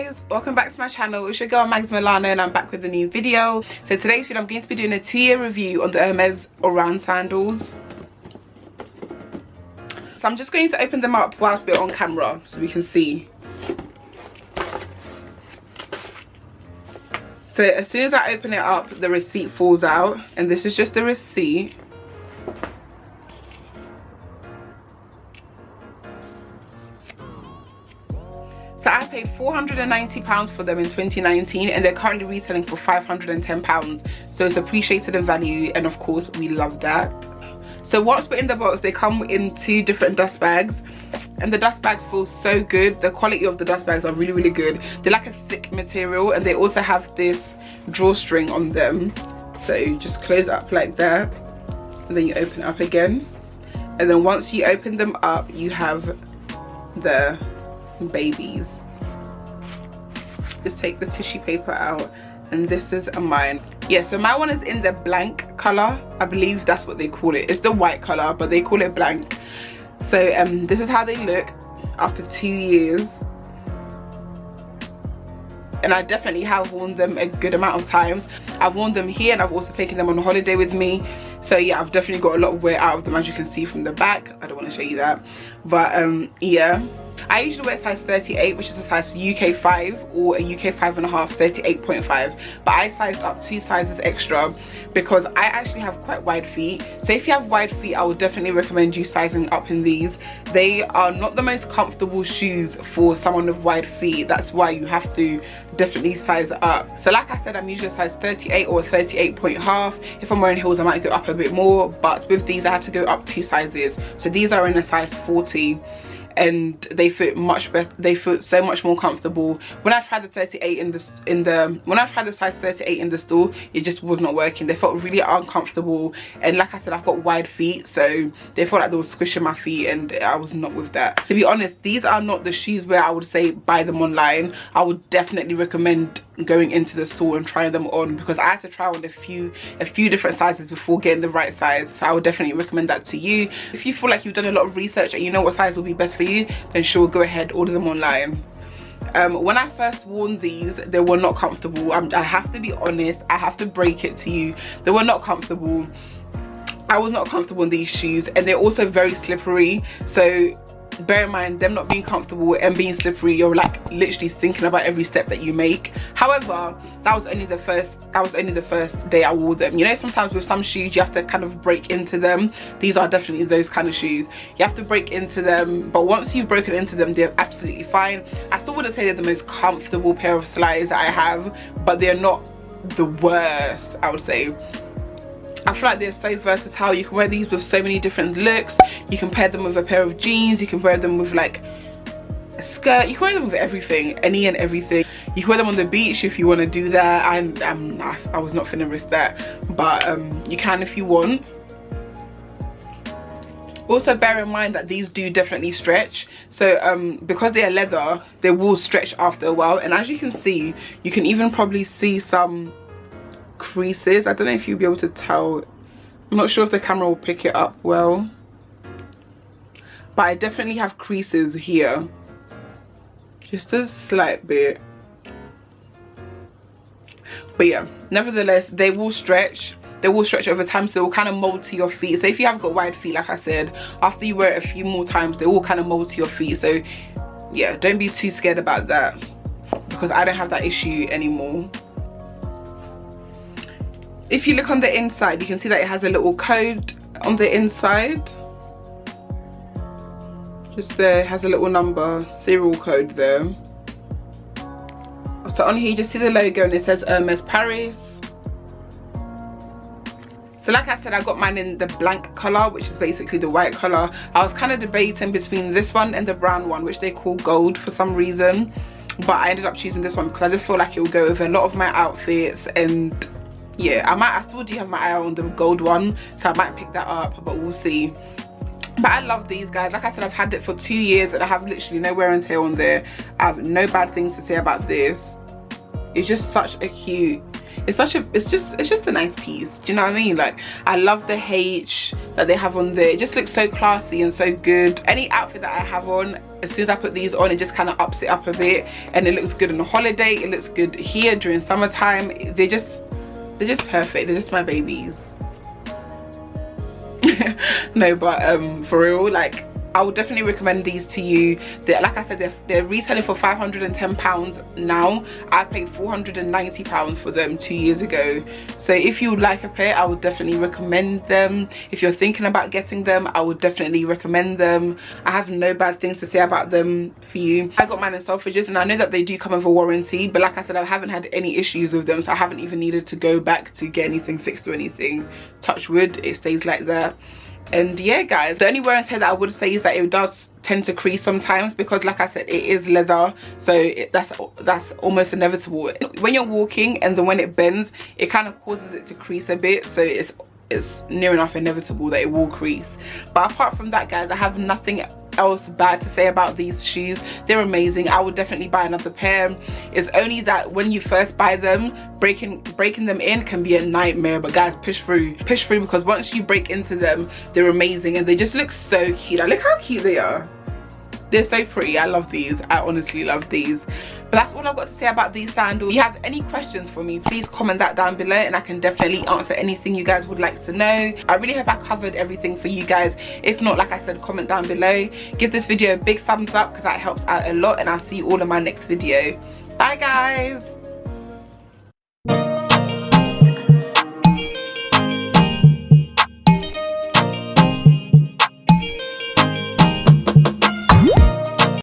guys, welcome back to my channel. It's your girl Magsmilano and I'm back with a new video. So today's video I'm going to be doing a 2-year review on the Hermes Oran Sandals. So I'm just going to open them up whilst we're on camera so we can see. So as soon as I open it up, the receipt falls out, and this is just the receipt. So I paid £490 for them in 2019 and they're currently retailing for £510. So it's appreciated in value, and of course we love that. So what's put in the box, they come in 2 different dust bags, and the dust bags feel so good. The quality of the dust bags are really good. They're like a thick material, and they also have this drawstring on them. So you just close it up like that, and then you open it up again, and then once you open them up you have the babies. Just take the tissue paper out, and this is mine. Yeah, so my one is in the blank color. I believe that's what they call it. It's the white color, but they call it blank. So this is how they look after 2 years, and I definitely have worn them a good amount of times. I've worn them here, and I've also taken them on a holiday with me. So yeah, I've definitely got a lot of wear out of them, as you can see from the back. I don't want to show you that, but yeah, I usually wear size 38, which is a size UK 5 or a UK 5.5, 38.5, but I sized up 2 sizes extra because I actually have quite wide feet. So if you have wide feet, I would definitely recommend you sizing up in these. They are not the most comfortable shoes for someone with wide feet. That's why you have to definitely size up. So like I said, I'm usually a size 38 or 38.5. If I'm wearing heels, I might go up a bit more, but with these I had to go up 2 sizes. So these are in a size 40, and they fit much better. They fit so much more comfortable. When I tried the 38 when I tried the size 38 in the store, it just was not working. They felt really uncomfortable, and like I said, I've got wide feet, so they felt like they were squishing my feet, and I was not with that. To be honest, these are not the shoes where I would say buy them online. I would definitely recommend going into the store and trying them on, because I had to try on a few different sizes before getting the right size. So I would definitely recommend that to you. If you feel like you've done a lot of research and you know what size will be best for you, then sure, go ahead, order them online. When I first worn these, they were not comfortable. I have to be honest, I have to break it to you, they were not comfortable. I was not comfortable in these shoes, and they're also very slippery. So bear in mind, them not being comfortable and being slippery, you're like literally thinking about every step that you make. However, that was only the first day I wore them. You know, sometimes with some shoes you have to kind of break into them. These are definitely those kind of shoes. You have to break into them, but once you've broken into them, they're absolutely fine. I still wouldn't say they're the most comfortable pair of slides that I have, but they're not the worst, I would say. I feel like they're so versatile. You can wear these with so many different looks. You can pair them with a pair of jeans, you can wear them with like a skirt, you can wear them with everything, any and everything. You can wear them on the beach if you want to do that. I was not finna risk that, but you can if you want. Also bear in mind that these do definitely stretch. So because they are leather, they will stretch after a while, and as you can see, you can even probably see some creases. I don't know if you'll be able to tell. I'm not sure if the camera will pick it up well, but I definitely have creases here, just a slight bit. But yeah, nevertheless, they will stretch. They will stretch over time, so they will kind of mold to your feet. So if you have got wide feet, like I said, after you wear it a few more times, they will kind of mold to your feet. So yeah, don't be too scared about that, because I don't have that issue anymore. If you look on the inside, you can see that it has a little code on the inside. Just there, it has a little number, serial code there. So on here you just see the logo, and it says Hermes Paris. So like I said, I got mine in the blank color, which is basically the white color. I was kind of debating between this one and the brown one, which they call gold for some reason, but I ended up choosing this one because I just feel like it will go with a lot of my outfits. And yeah, I still do have my eye on the gold one, so I might pick that up, but we'll see. But I love these, guys. Like I said, I've had it for 2 years and I have literally no wear and tear on there. I have no bad things to say about this. It's just such a cute, it's just a nice piece. Do you know what I mean? Like, I love the H that they have on there. It just looks so classy and so good. Any outfit that I have on, as soon as I put these on, it just kind of ups it up a bit, and it looks good on a holiday. It looks good here during summertime. They're just perfect. They're just my babies. No, but for real, like, I would definitely recommend these to you. Like I said, they're retailing for £510 now. I paid £490 for them 2 years ago. So if you would like a pair, I would definitely recommend them. If you're thinking about getting them, I would definitely recommend them. I have no bad things to say about them for you. I got mine in Selfridges, and I know that they do come with a warranty, but like I said, I haven't had any issues with them, so I haven't even needed to go back to get anything fixed or anything. Touch wood, it stays like that. And yeah, guys, the only wear and tear that I would say is that it does tend to crease sometimes, because like I said, it is leather, so that's almost inevitable when you're walking, and then when it bends, it kind of causes it to crease a bit, so it's near enough inevitable that it will crease. But apart from that, guys, I have nothing else bad to say about these shoes. They're amazing. I would definitely buy another pair. It's only that when you first buy them, breaking them in can be a nightmare, but guys, push through, because once you break into them, they're amazing, and they just look so cute. Like, look how cute they are. They're so pretty. I love these. I honestly love these. But that's all I've got to say about these sandals. If you have any questions for me, please comment that down below, and I can definitely answer anything you guys would like to know. I really hope I covered everything for you guys. If not, like I said, comment down below. Give this video a big thumbs up, because that helps out a lot, and I'll see you all in my next video. Bye, guys.